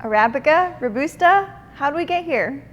Arabica, Robusta, how'd we get here?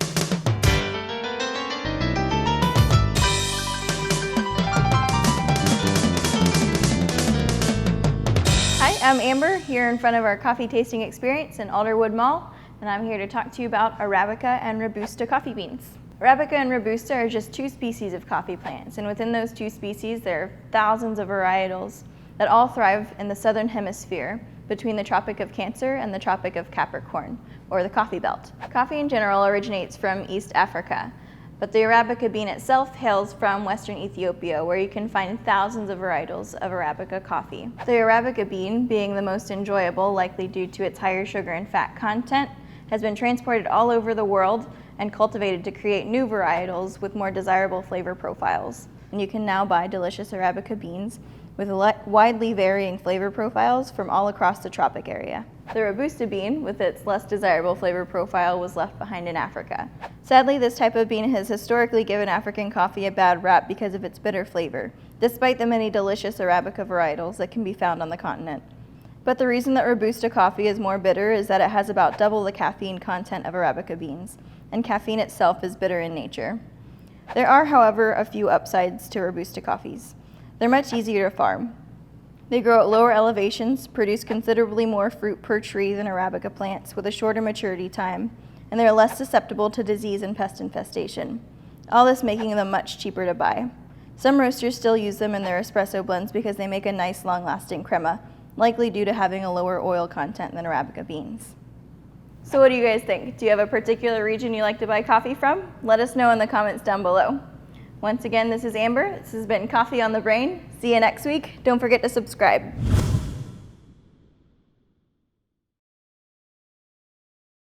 Hi, I'm Amber here in front of our coffee tasting experience in Alderwood Mall, and I'm here to talk to you about Arabica and Robusta coffee beans. Arabica and Robusta are just two species of coffee plants, and within those two species there are thousands of varietals that all thrive in the southern hemisphere between the Tropic of Cancer and the Tropic of Capricorn, or the coffee belt. Coffee in general originates from East Africa, but the Arabica bean itself hails from Western Ethiopia, where you can find thousands of varietals of Arabica coffee. The Arabica bean, being the most enjoyable, likely due to its higher sugar and fat content, has been transported all over the world and cultivated to create new varietals with more desirable flavor profiles. And you can now buy delicious Arabica beans with widely varying flavor profiles from all across the tropic area. The Robusta bean, with its less desirable flavor profile, was left behind in Africa. Sadly, this type of bean has historically given African coffee a bad rap because of its bitter flavor, despite the many delicious Arabica varietals that can be found on the continent. But the reason that Robusta coffee is more bitter is that it has about double the caffeine content of Arabica beans, and caffeine itself is bitter in nature. There are, however, a few upsides to Robusta coffees. They're much easier to farm. They grow at lower elevations, produce considerably more fruit per tree than Arabica plants with a shorter maturity time, and they're less susceptible to disease and pest infestation, all this making them much cheaper to buy. Some roasters still use them in their espresso blends because they make a nice long-lasting crema, likely due to having a lower oil content than Arabica beans. So what do you guys think? Do you have a particular region you like to buy coffee from? Let us know in the comments down below. Once again, this is Amber. This has been Coffee on the Brain. See you next week. Don't forget to subscribe.